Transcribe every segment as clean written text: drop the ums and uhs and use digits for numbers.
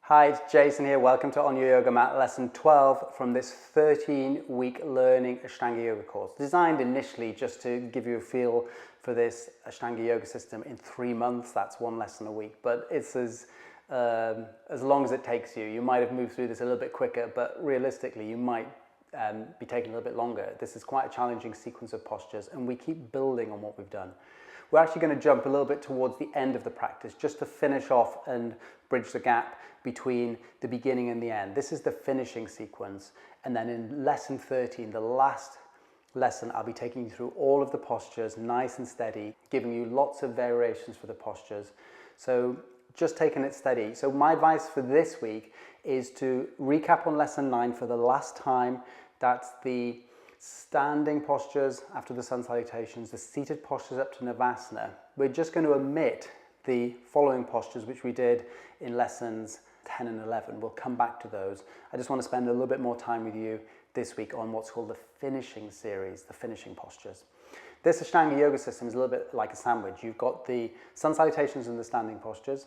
Hi, it's Jason here. Welcome to On Your Yoga Mat lesson 12 from this 13-week learning Ashtanga yoga course. Designed initially just to give you a feel for this Ashtanga yoga system in 3 months. That's one lesson a week, but it's as long as it takes you. You might have moved through this a little bit quicker, but realistically you might be taking a little bit longer. This is quite a challenging sequence of postures, and we keep building on what we've done. We're actually going to jump a little bit towards the end of the practice just to finish off and bridge the gap between the beginning and the end. This is the finishing sequence, and then in lesson 13, the last lesson, I'll be taking you through all of the postures nice and steady, giving you lots of variations for the postures. So just taking it steady. So my advice for this week is to recap on lesson 9 for the last time. That's the standing postures after the sun salutations, the seated postures up to Navasana. We're just going to omit the following postures which we did in lessons 10 and 11. We'll come back to those. I just want to spend a little bit more time with you this week on what's called the finishing series, the finishing postures. This Ashtanga yoga system is a little bit like a sandwich. You've got the sun salutations and the standing postures.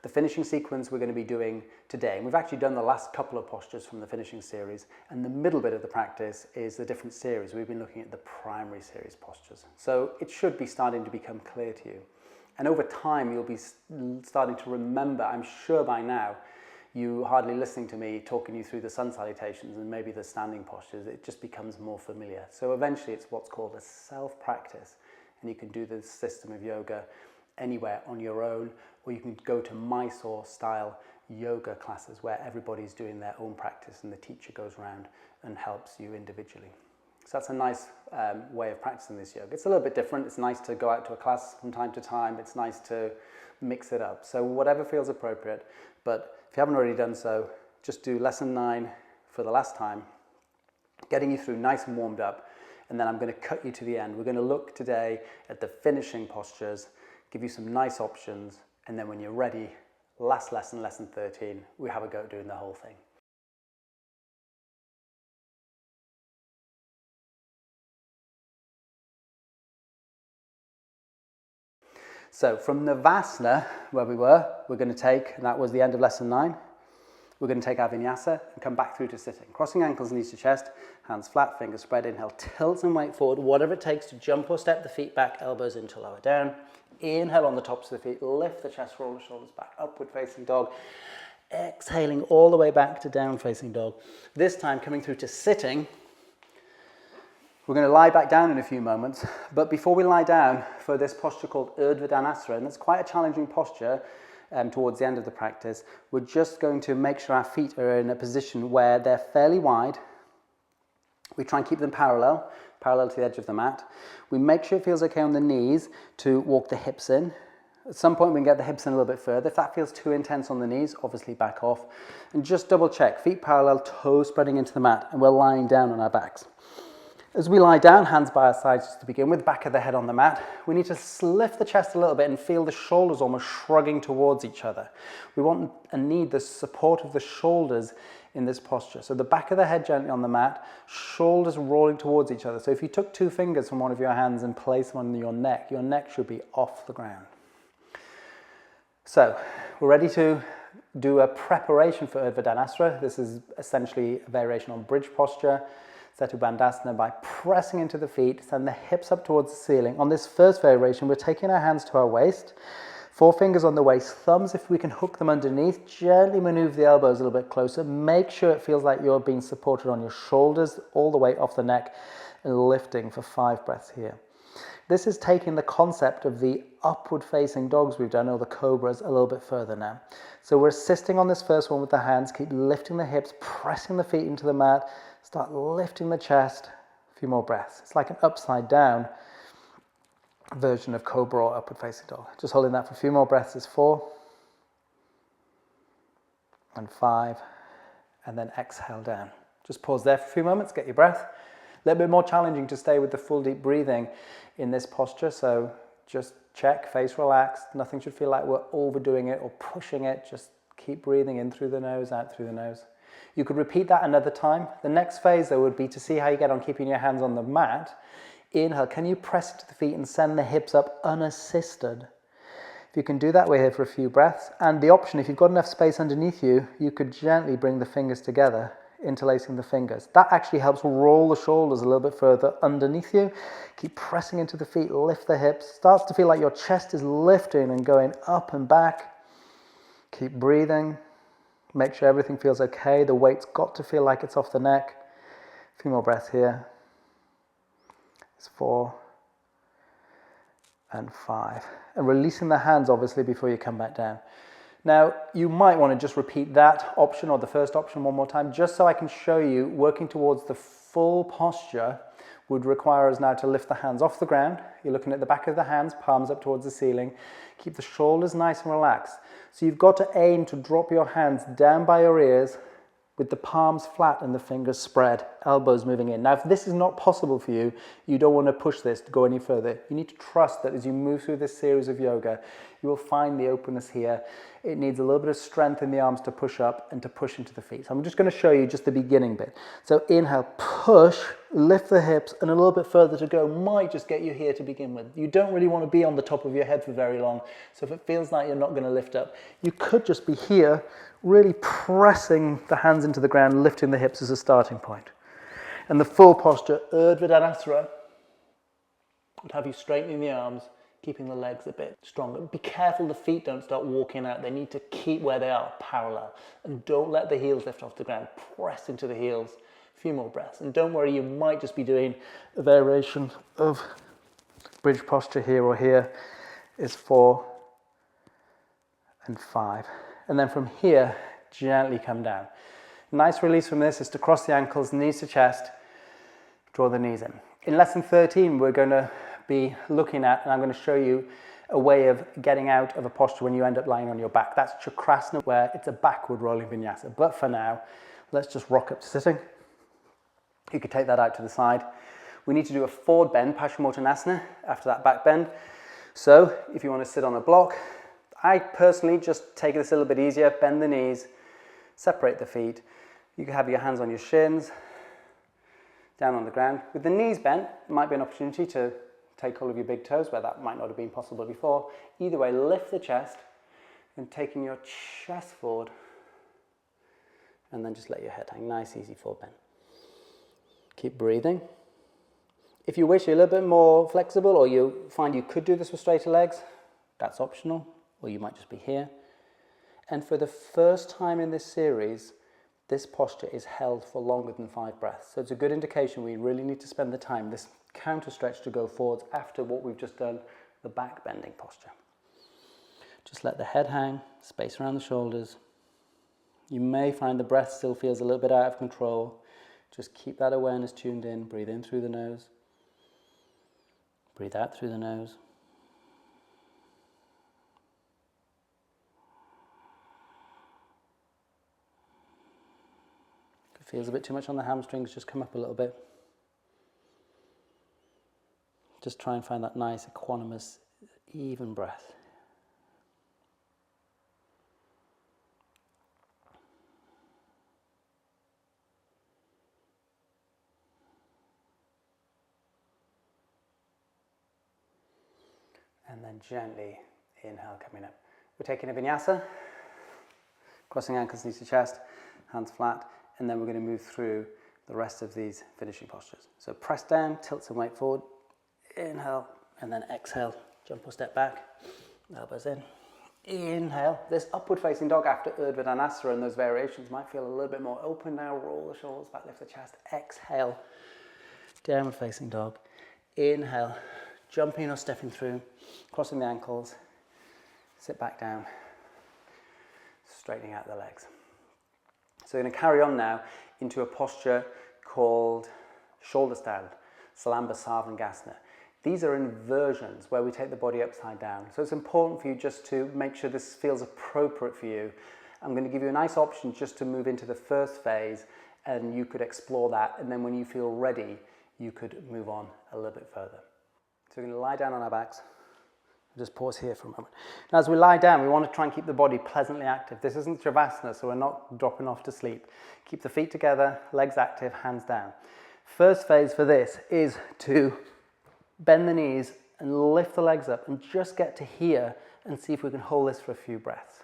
The finishing sequence we're going to be doing today, and we've actually done the last couple of postures from the finishing series, and the middle bit of the practice is the different series. We've been looking at the primary series postures. So it should be starting to become clear to you. And over time, you'll be starting to remember, I'm sure by now, you hardly listening to me talking you through the sun salutations and maybe the standing postures, it just becomes more familiar. So eventually it's what's called a self-practice, and you can do this system of yoga anywhere on your own, or you can go to Mysore style yoga classes where everybody's doing their own practice and the teacher goes around and helps you individually. So that's a nice way of practicing this yoga. It's a little bit different. It's nice to go out to a class from time to time. It's nice to mix it up. So whatever feels appropriate, but if you haven't already done so, just do lesson 9 for the last time, getting you through nice and warmed up, and then I'm going to cut you to the end. We're going to look today at the finishing postures, give you some nice options, and then when you're ready, last lesson, lesson 13, we have a go at doing the whole thing. So from Navasana, where we were, we're going to take, and that was the end of lesson 9, we're going to take our vinyasa and come back through to sitting. Crossing ankles, knees to chest, hands flat, fingers spread, inhale, tilt and weight forward, whatever it takes to jump or step the feet back, elbows into lower down. Inhale on the tops of the feet, lift the chest, roll the shoulders back, upward facing dog. Exhaling all the way back to down facing dog. This time coming through to sitting. We're going to lie back down in a few moments, but before we lie down for this posture called Urdhva Dhanasana, and it's quite a challenging posture towards the end of the practice, we're just going to make sure our feet are in a position where they're fairly wide. We try and keep them parallel to the edge of the mat. We make sure it feels okay on the knees to walk the hips in. At some point we can get the hips in a little bit further. If that feels too intense on the knees, obviously back off. And just double check, feet parallel, toes spreading into the mat, and we're lying down on our backs. As we lie down, hands by our sides just to begin with, back of the head on the mat, we need to lift the chest a little bit and feel the shoulders almost shrugging towards each other. We want and need the support of the shoulders in this posture. So the back of the head gently on the mat, shoulders rolling towards each other. So if you took 2 fingers from one of your hands and placed them on your neck should be off the ground. So we're ready to do a preparation for Urdhva Dhanasana. This is essentially a variation on bridge posture. Setu Bandhasana, by pressing into the feet, send the hips up towards the ceiling. On this first variation, we're taking our hands to our waist, 4 fingers on the waist, thumbs, if we can hook them underneath, gently maneuver the elbows a little bit closer. Make sure it feels like you're being supported on your shoulders all the way off the neck and lifting for 5 breaths here. This is taking the concept of the upward facing dogs we've done, or the cobras, a little bit further now. So we're assisting on this first one with the hands, keep lifting the hips, pressing the feet into the mat, start lifting the chest, a few more breaths. It's like an upside down version of cobra or upward facing dog. Just holding that for a few more breaths is 4 and 5, and then exhale down. Just pause there for a few moments, get your breath. A little bit more challenging to stay with the full deep breathing in this posture, so just check, face relaxed. Nothing should feel like we're overdoing it or pushing it. Just keep breathing in through the nose, out through the nose. You could repeat that another time. The next phase, though, would be to see how you get on keeping your hands on the mat. Inhale, can you press into the feet and send the hips up unassisted? If you can do that, we're here for a few breaths. And the option, if you've got enough space underneath you, you could gently bring the fingers together, interlacing the fingers. That actually helps roll the shoulders a little bit further underneath you. Keep pressing into the feet, lift the hips. Starts to feel like your chest is lifting and going up and back. Keep breathing. Make sure everything feels okay. The weight's got to feel like it's off the neck. A few more breaths here. It's 4 and 5. And releasing the hands, obviously, before you come back down. Now, you might want to just repeat that option or the first option one more time, just so I can show you working towards the full posture would require us now to lift the hands off the ground. You're looking at the back of the hands, palms up towards the ceiling. Keep the shoulders nice and relaxed. So you've got to aim to drop your hands down by your ears with the palms flat and the fingers spread, elbows moving in. Now, if this is not possible for you, you don't want to push this to go any further. You need to trust that as you move through this series of yoga, you will find the openness here. It needs a little bit of strength in the arms to push up and to push into the feet. So I'm just going to show you just the beginning bit. So inhale, push, lift the hips, and a little bit further to go might just get you here to begin with. You don't really want to be on the top of your head for very long. So if it feels like you're not going to lift up, you could just be here, really pressing the hands into the ground, lifting the hips as a starting point. And the full posture, Urdhva Danasana, would have you straightening the arms, keeping the legs a bit stronger. Be careful the feet don't start walking out. They need to keep where they are, parallel. And don't let the heels lift off the ground. Press into the heels. A few more breaths. And don't worry, you might just be doing a variation of bridge posture here or here. Is 4 and 5. And then from here, gently come down. Nice release from this is to cross the ankles, knees to chest, draw the knees in. In lesson 13, we're going to be looking at, and I'm going to show you a way of getting out of a posture when you end up lying on your back. That's Chakrasana, where it's a backward rolling vinyasa. But for now, let's just rock up to sitting. You could take that out to the side. We need to do a forward bend, Paschimottanasana, after that back bend. So if you want to sit on a block, I personally just take this a little bit easier, bend the knees, separate the feet. You can have your hands on your shins, down on the ground. With the knees bent, it might be an opportunity to take hold of your big toes where that might not have been possible before. Either way, lift the chest and taking your chest forward and then just let your head hang. Nice, easy forward bend. Keep breathing. If you wish you're a little bit more flexible or you find you could do this with straighter legs, that's optional, or you might just be here. And for the first time in this series, this posture is held for longer than 5 breaths. So it's a good indication we really need to spend the time, this counter stretch to go forwards after what we've just done, the back bending posture. Just let the head hang, space around the shoulders. You may find the breath still feels a little bit out of control. Just keep that awareness tuned in. Breathe in through the nose. Breathe out through the nose. If it feels a bit too much on the hamstrings, just come up a little bit. Just try and find that nice, equanimous, even breath. And then gently inhale, coming up. We're taking a vinyasa, crossing ankles, knees to chest, hands flat, and then we're going to move through the rest of these finishing postures. So press down, tilt some weight forward, inhale, and then exhale, jump or step back, elbows in. Inhale, this upward facing dog after Urdhva Danasana and those variations might feel a little bit more open now. Roll the shoulders back, lift the chest, exhale, downward facing dog. Inhale, jumping or stepping through, crossing the ankles, sit back down, straightening out the legs. So we're going to carry on now into a posture called shoulder stand, Salamba Sarvangasana. These are inversions where we take the body upside down. So it's important for you just to make sure this feels appropriate for you. I'm going to give you a nice option just to move into the first phase and you could explore that. And then when you feel ready, you could move on a little bit further. So we're going to lie down on our backs. Just pause here for a moment. Now as we lie down, we want to try and keep the body pleasantly active. This isn't Shavasana, so we're not dropping off to sleep. Keep the feet together, legs active, hands down. First phase for this is to bend the knees and lift the legs up and just get to here and see if we can hold this for a few breaths.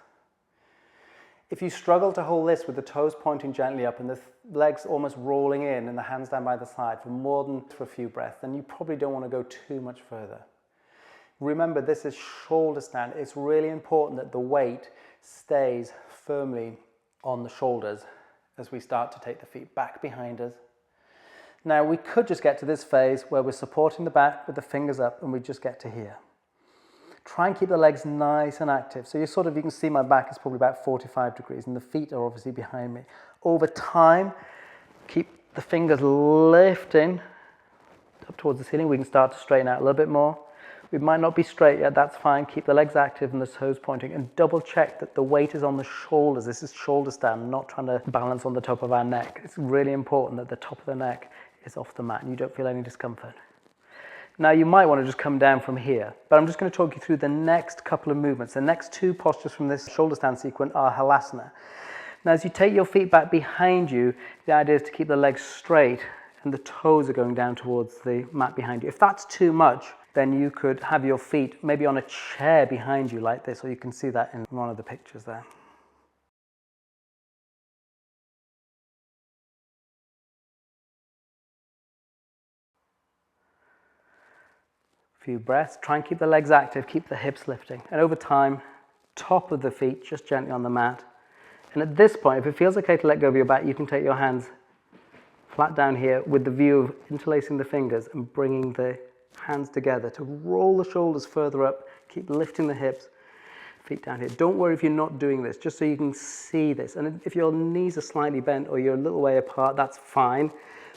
If you struggle to hold this with the toes pointing gently up and the legs almost rolling in and the hands down by the side for a few breaths, then you probably don't want to go too much further. Remember, this is shoulder stand. It's really important that the weight stays firmly on the shoulders as we start to take the feet back behind us. Now, we could just get to this phase where we're supporting the back with the fingers up and we just get to here. Try and keep the legs nice and active. So you can see my back is probably about 45 degrees and the feet are obviously behind me. Over time, keep the fingers lifting up towards the ceiling. We can start to straighten out a little bit more. We might not be straight yet, that's fine. Keep the legs active and the toes pointing, and double check that the weight is on the shoulders. This is shoulder stand, not trying to balance on the top of our neck. It's really important that the top of the neck is off the mat and you don't feel any discomfort. Now you might want to just come down from here, but I'm just going to talk you through the next couple of movements. The next two postures from this shoulder stand sequence are halasana. Now as you take your feet back behind you, the idea is to keep the legs straight and the toes are going down towards the mat behind you. If that's too much, then you could have your feet maybe on a chair behind you like this, or you can see that in one of the pictures there. Few breaths. Try and keep the legs active, keep the hips lifting. And over time, top of the feet just gently on the mat. And at this point, if it feels okay to let go of your back, you can take your hands flat down here with the view of interlacing the fingers and bringing the hands together to roll the shoulders further up, keep lifting the hips, feet down here. Don't worry if you're not doing this, just so you can see this. And if your knees are slightly bent or you're a little way apart, that's fine.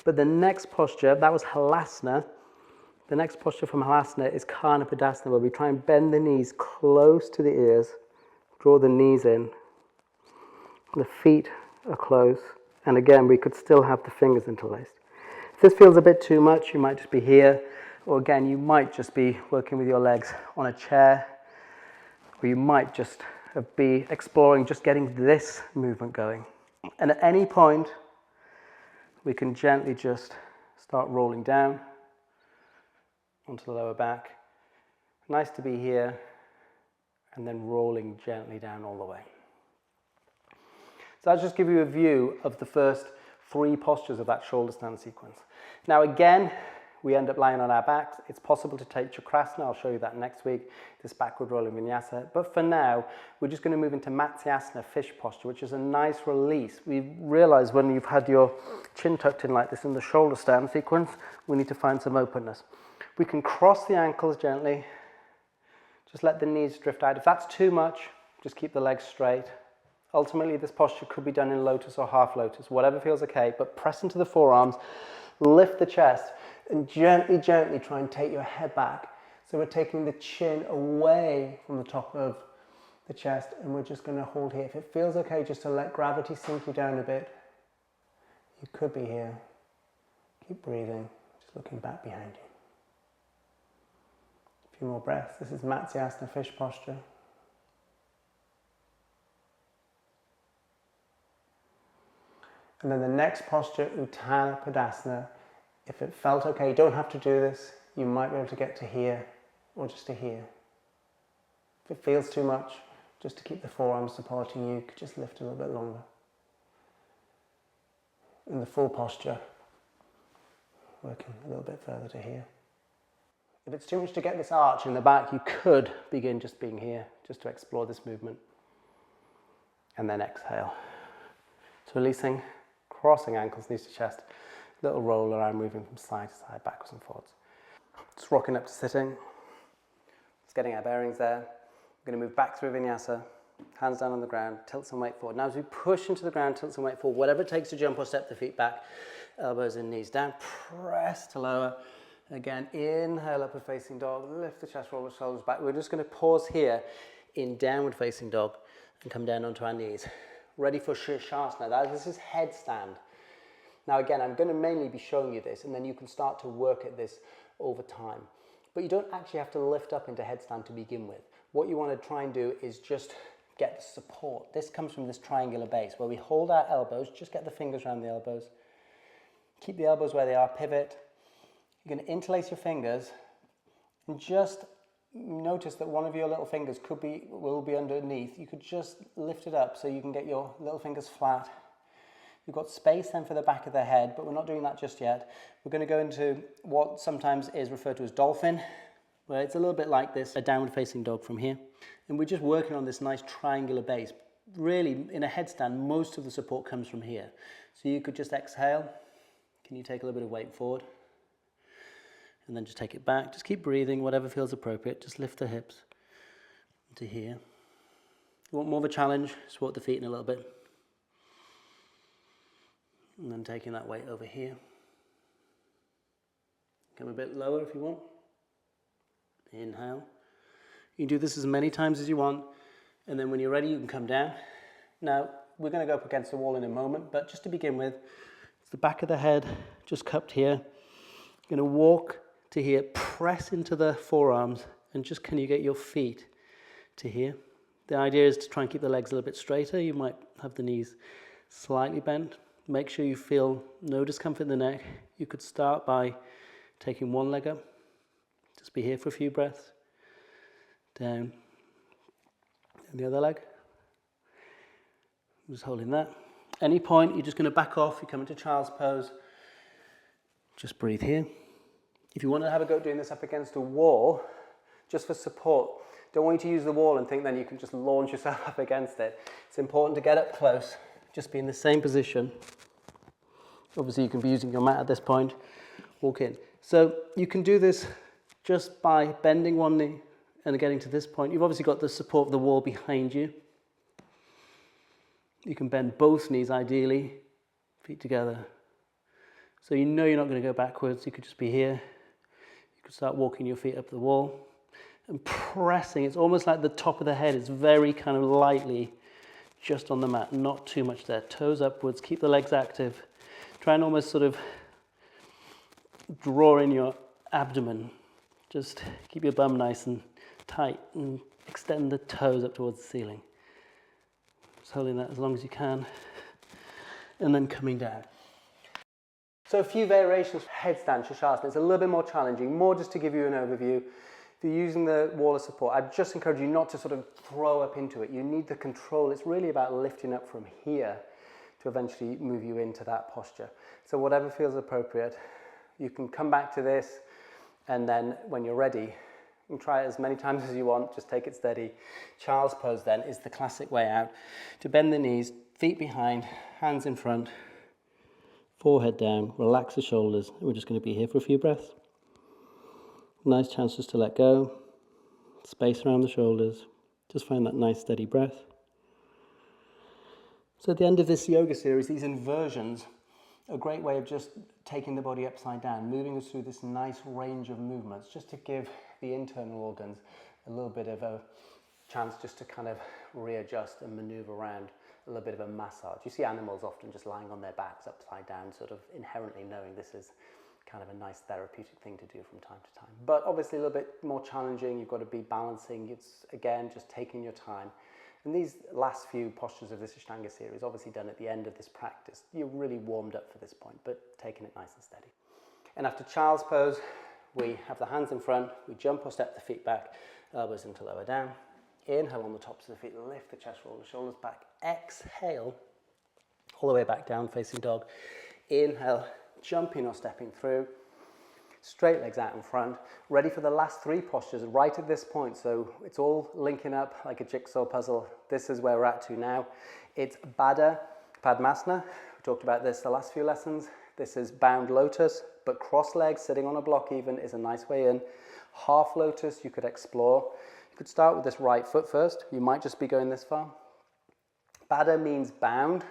But the next posture, that was halasana. The next posture from halasana is padasana, where we try and bend the knees close to the ears, draw the knees in, the feet are close, and again we could still have the fingers interlaced. If this feels a bit too much, you might just be here, or again you might just be working with your legs on a chair, or you might just be exploring just getting this movement going. And at any point we can gently just start rolling down onto the lower back. Nice to be here, and then rolling gently down all the way. So I'll just give you a view of the first three postures of that shoulder stand sequence. Now again, we end up lying on our backs. It's possible to take chakrasana. I'll show you that next week, this backward rolling vinyasa. But for now, we're just going to move into matsyasana, fish posture, which is a nice release. We realize when you've had your chin tucked in like this in the shoulder stand sequence, we need to find some openness. We can cross the ankles gently, just let the knees drift out. If that's too much, just keep the legs straight. Ultimately, this posture could be done in lotus or half lotus, whatever feels okay, but press into the forearms, lift the chest, and gently, gently try and take your head back. So we're taking the chin away from the top of the chest, and we're just going to hold here. If it feels okay, just to let gravity sink you down a bit, you could be here. Keep breathing, just looking back behind you. A few more breaths. This is matsyasana, fish posture. And then the next posture, Padasana. If it felt okay, you don't have to do this. You might be able to get to here or just to here. If it feels too much, just to keep the forearms supporting you, you could just lift a little bit longer. In the full posture, working a little bit further to here. If it's too much to get this arch in the back, you could begin just being here, just to explore this movement. And then exhale. So releasing, crossing ankles, knees to chest, little roll around, moving from side to side, backwards and forwards. Just rocking up to sitting. Just getting our bearings there. We're going to move back through vinyasa, hands down on the ground, tilt some weight forward. Now as we push into the ground, tilt some weight forward, whatever it takes to jump or step the feet back, elbows and knees down, press to lower. Again, inhale, upward facing dog, lift the chest, roll the shoulders back. We're just going to pause here in downward facing dog and come down onto our knees. Ready for Shirshasana. This is headstand. Now again, I'm going to mainly be showing you this, and then you can start to work at this over time. But you don't actually have to lift up into headstand to begin with. What you want to try and do is just get the support. This comes from this triangular base where we hold our elbows, just get the fingers around the elbows. Keep the elbows where they are, pivot. You're going to interlace your fingers and just notice that one of your little fingers will be underneath, you could just lift it up so you can get your little fingers flat. You've got space then for the back of the head, but we're not doing that just yet. We're going to go into what sometimes is referred to as dolphin, where it's a little bit like this, a downward facing dog from here. And we're just working on this nice triangular base. Really, in a headstand, most of the support comes from here. So you could just exhale. Can you take a little bit of weight forward? And then just take it back. Just keep breathing, whatever feels appropriate. Just lift the hips into here. You want more of a challenge, support the feet in a little bit. And then taking that weight over here. Come a bit lower if you want. Inhale. You can do this as many times as you want. And then when you're ready, you can come down. Now, we're going to go up against the wall in a moment, but just to begin with, it's the back of the head, just cupped here. You're going to walk to here, press into the forearms, and just can you get your feet to here? The idea is to try and keep the legs a little bit straighter. You might have the knees slightly bent. Make sure you feel no discomfort in the neck. You could start by taking one leg up. Just be here for a few breaths. Down. And the other leg. Just holding that. Any point, you're just going to back off. You come into child's pose. Just breathe here. If you want to have a go at doing this up against a wall, just for support, don't want you to use the wall and think then you can just launch yourself up against it. It's important to get up close, just be in the same position. Obviously, you can be using your mat at this point. Walk in. So you can do this just by bending one knee and getting to this point. You've obviously got the support of the wall behind you. You can bend both knees ideally, feet together. So you know you're not going to go backwards. You could just be here. You could start walking your feet up the wall and pressing. It's almost like the top of the head is very kind of lightly just on the mat, not too much there. Toes upwards, keep the legs active. Try and almost sort of draw in your abdomen. Just keep your bum nice and tight and extend the toes up towards the ceiling. Just holding that as long as you can. And then coming down. So a few variations for headstand, Shastasana. It's a little bit more challenging, more just to give you an overview. If you're using the wall of support, I'd just encourage you not to sort of throw up into it. You need the control. It's really about lifting up from here to eventually move you into that posture. So whatever feels appropriate, you can come back to this, and then when you're ready, you can try it as many times as you want, just take it steady. Child's pose then is the classic way out. To bend the knees, feet behind, hands in front, forehead down, relax the shoulders. We're just going to be here for a few breaths. Nice chance just to let go, space around the shoulders. Just find that nice steady breath. So at the end of this yoga series, these inversions are a great way of just taking the body upside down, moving us through this nice range of movements, just to give the internal organs a little bit of a chance just to kind of readjust and maneuver around, a little bit of a massage. You see animals often just lying on their backs upside down, sort of inherently knowing this is kind of a nice therapeutic thing to do from time to time. But obviously a little bit more challenging. You've got to be balancing. It's, again, just taking your time. And these last few postures of this Ashtanga series, obviously done at the end of this practice, you're really warmed up for this point, but taking it nice and steady. And after child's pose, we have the hands in front, we jump or step the feet back, elbows into lower down. Inhale on the tops of the feet, lift the chest, roll the shoulders back. Exhale, all the way back down, facing dog. Inhale, jumping or stepping through. Straight legs out in front, ready for the last three postures right at this point. So it's all linking up like a jigsaw puzzle. This is where we're at to now. It's Baddha Padmasana. We talked about this the last few lessons. This is bound lotus, but cross legs, sitting on a block even, is a nice way in. Half lotus you could explore. You could start with this right foot first. You might just be going this far. Baddha means bound.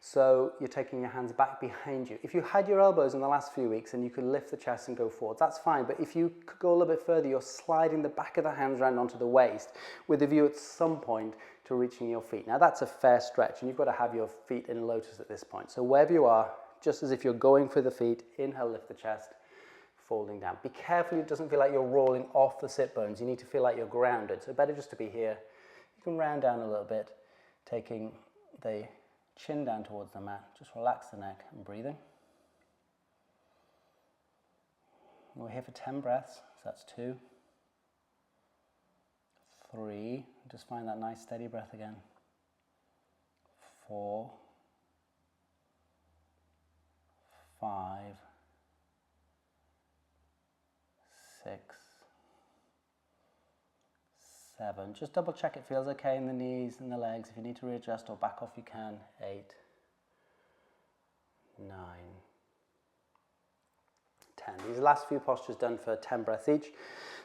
So you're taking your hands back behind you. If you had your elbows in the last few weeks and you could lift the chest and go forward, that's fine. But if you could go a little bit further, you're sliding the back of the hands around onto the waist with a view at some point to reaching your feet. Now that's a fair stretch, and you've got to have your feet in lotus at this point. So wherever you are, just as if you're going for the feet, inhale, lift the chest, folding down. Be careful it doesn't feel like you're rolling off the sit bones. You need to feel like you're grounded. So better just to be here. You can round down a little bit, taking the chin down towards the mat. Just relax the neck and breathing. We're here for 10 breaths. So that's 2, 3, just find that nice steady breath again. 4, 5, 6, 7. Just double check it feels okay in the knees and the legs. If you need to readjust or back off, you can. 8, 9, 10. These last few postures done for 10 breaths each.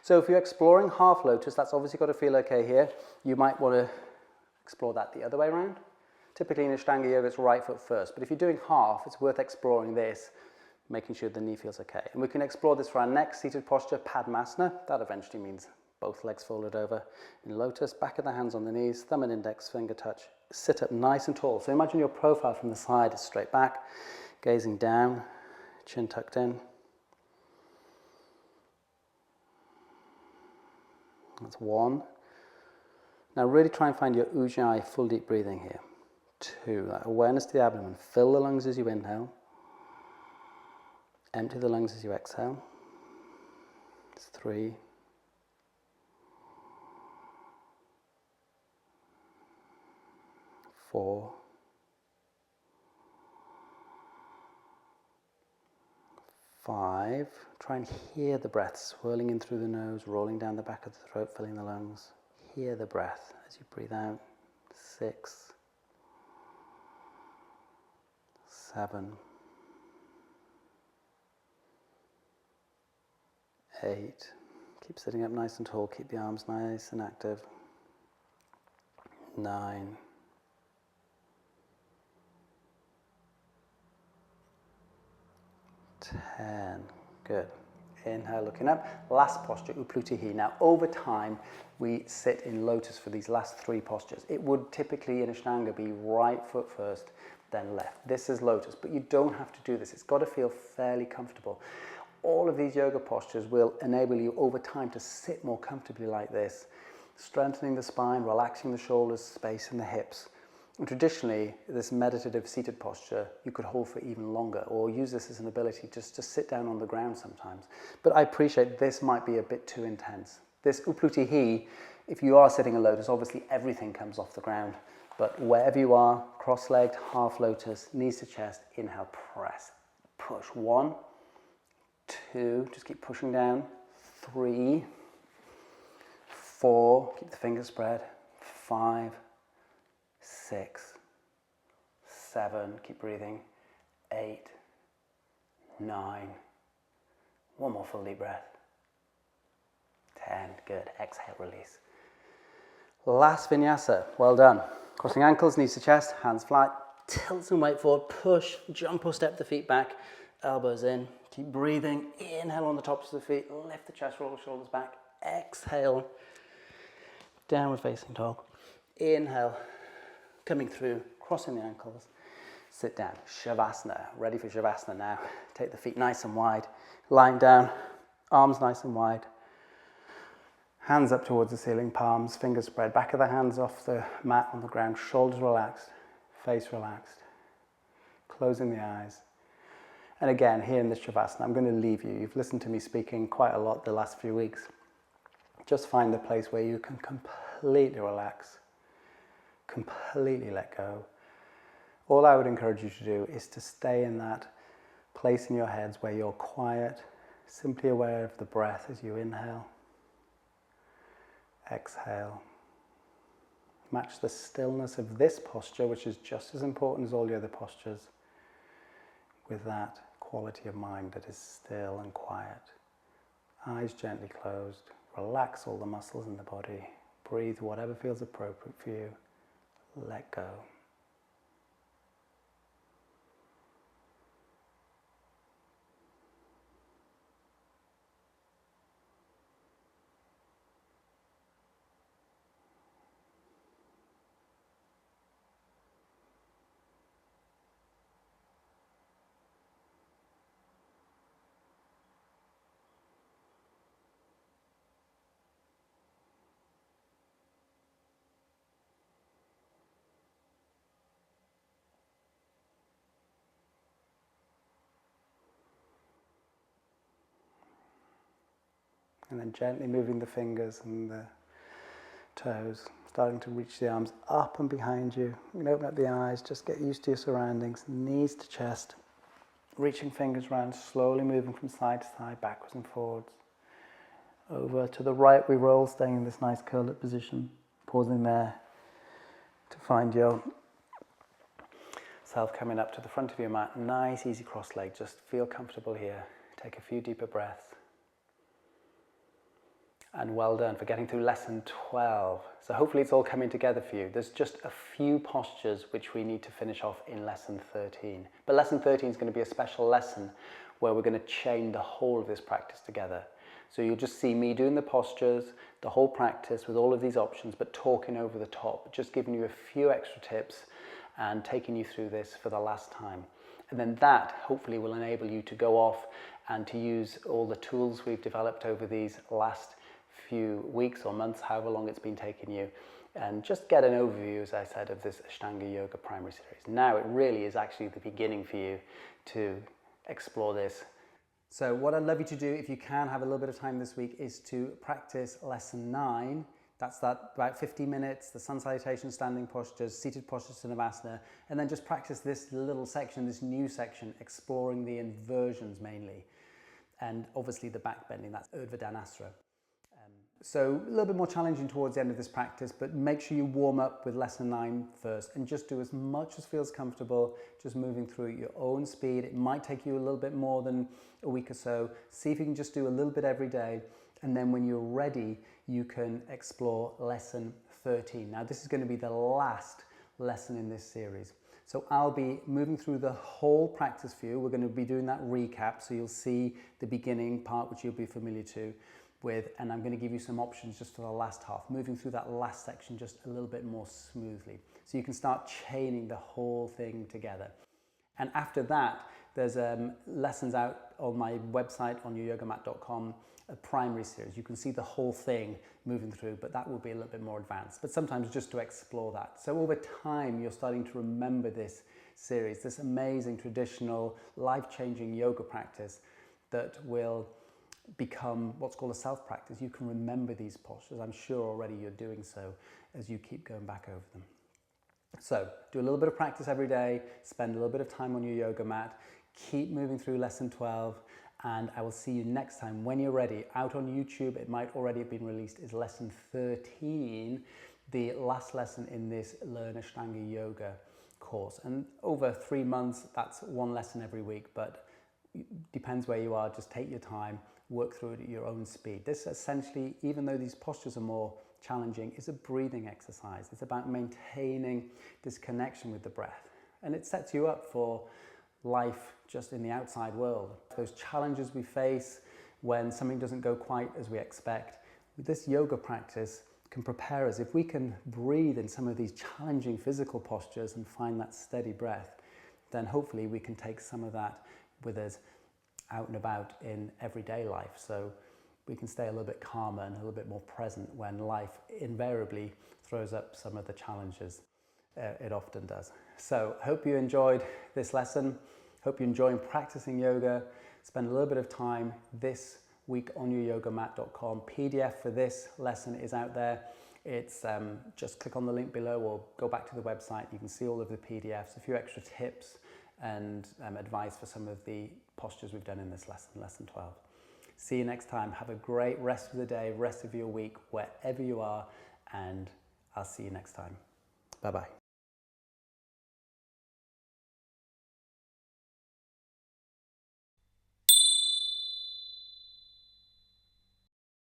So if you're exploring half lotus, that's obviously got to feel okay here. You might want to explore that the other way around. Typically in Ashtanga yoga, it's right foot first. But if you're doing half, it's worth exploring this, making sure the knee feels okay. And we can explore this for our next seated posture, Padmasana. That eventually means both legs folded over in lotus, back of the hands on the knees, thumb and index finger touch. Sit up nice and tall. So imagine your profile from the side is straight back, gazing down, chin tucked in. That's 1. Now really try and find your Ujjayi, full deep breathing here. 2, that awareness to the abdomen. Fill the lungs as you inhale. Empty the lungs as you exhale. 3. 4. 5. Try and hear the breath swirling in through the nose, rolling down the back of the throat, filling the lungs. Hear the breath as you breathe out. 6, 7, 8. Keep sitting up nice and tall. Keep the arms nice and active. 9. 10. Good. Inhale, looking up. Last posture, Upluti. Now, over time, we sit in lotus for these last 3 postures. It would typically in Ashtanga be right foot first, then left. This is lotus, but you don't have to do this. It's got to feel fairly comfortable. All of these yoga postures will enable you over time to sit more comfortably like this, strengthening the spine, relaxing the shoulders, space in the hips. And traditionally, this meditative seated posture you could hold for even longer, or use this as an ability just to sit down on the ground sometimes. But I appreciate this might be a bit too intense. This Upluti, if you are sitting in lotus, obviously everything comes off the ground. But wherever you are, cross-legged, half lotus, knees to chest, inhale, press, push. 1, 2, just keep pushing down. 3, 4, keep the fingers spread. 5, 6, 7, keep breathing. 8, 9, one more full deep breath. 10, good. Exhale, release. Last vinyasa, well done. Crossing ankles, knees to chest, hands flat, tilt and wait forward, push, jump or step the feet back, elbows in, keep breathing, inhale on the tops of the feet, lift the chest, roll the shoulders back, exhale, downward facing dog, inhale, coming through, crossing the ankles, sit down, Shavasana, ready for Shavasana now, take the feet nice and wide, lying down, arms nice and wide, hands up towards the ceiling, palms, fingers spread, back of the hands off the mat on the ground, shoulders relaxed, face relaxed, closing the eyes. And again, here in this Shavasana, I'm going to leave you. You've listened to me speaking quite a lot the last few weeks. Just find the place where you can completely relax, completely let go. All I would encourage you to do is to stay in that place in your heads where you're quiet, simply aware of the breath as you inhale. Exhale. Match the stillness of this posture, which is just as important as all the other postures, with that quality of mind that is still and quiet. Eyes gently closed. Relax all the muscles in the body. Breathe whatever feels appropriate for you. Let go. And then gently moving the fingers and the toes, starting to reach the arms up and behind you. You can open up the eyes, just get used to your surroundings, knees to chest, reaching fingers around, slowly moving from side to side, backwards and forwards. Over to the right we roll, staying in this nice curled up position, pausing there to find yourself coming up to the front of your mat. Nice, easy cross leg, just feel comfortable here. Take a few deeper breaths. And well done for getting through lesson 12. So hopefully it's all coming together for you. There's just a few postures which we need to finish off in lesson 13. But lesson 13 is going to be a special lesson where we're going to chain the whole of this practice together. So you'll just see me doing the postures, the whole practice with all of these options, but talking over the top, just giving you a few extra tips and taking you through this for the last time. And then that hopefully will enable you to go off and to use all the tools we've developed over these last few weeks or months, however long it's been taking you, and just get an overview, as I said, of this Ashtanga Yoga primary series. Now it really is actually the beginning for you to explore this. So what I'd love you to do, if you can have a little bit of time this week, is to practice lesson 9. That's about 50 minutes, the sun salutation, standing postures, seated postures to Navasana, and then just practice this little section, this new section, exploring the inversions mainly, and obviously the back bending, that's Urdhva Dhanasana. So a little bit more challenging towards the end of this practice, but make sure you warm up with lesson 9 first and just do as much as feels comfortable, just moving through at your own speed. It might take you a little bit more than a week or so. See if you can just do a little bit every day, and then when you're ready, you can explore lesson 13. Now this is going to be the last lesson in this series. So I'll be moving through the whole practice for you. We're going to be doing that recap, so you'll see the beginning part, which you'll be familiar with, and I'm going to give you some options just for the last half, moving through that last section just a little bit more smoothly. So you can start chaining the whole thing together. And after that, there's lessons out on my website on youryogamat.com, a primary series. You can see the whole thing moving through, but that will be a little bit more advanced, but sometimes just to explore that. So over time, you're starting to remember this series, this amazing traditional life-changing yoga practice that will become what's called a self-practice. You can remember these postures. I'm sure already you're doing so as you keep going back over them. So do a little bit of practice every day, spend a little bit of time on your yoga mat, keep moving through lesson 12, and I will see you next time when you're ready. Out on YouTube, it might already have been released, is lesson 13, the last lesson in this Learn Ashtanga Yoga course. And over 3 months, that's one lesson every week, but depends where you are, just take your time, work through it at your own speed. This essentially, even though these postures are more challenging, is a breathing exercise. It's about maintaining this connection with the breath. And it sets you up for life just in the outside world. Those challenges we face when something doesn't go quite as we expect, this yoga practice can prepare us. If we can breathe in some of these challenging physical postures and find that steady breath, then hopefully we can take some of that with us out and about in everyday life, so we can stay a little bit calmer and a little bit more present when life invariably throws up some of the challenges it often does. So hope you enjoyed this lesson, hope you're enjoying practicing yoga. Spend a little bit of time this week on youryogamat.com. PDF for this lesson is out there. It's just click on the link below or go back to the website. You can see all of the PDFs, a few extra tips and advice for some of the postures we've done in this lesson, lesson 12. See you next time. Have a great rest of the day, rest of your week, wherever you are, and I'll see you next time. Bye-bye.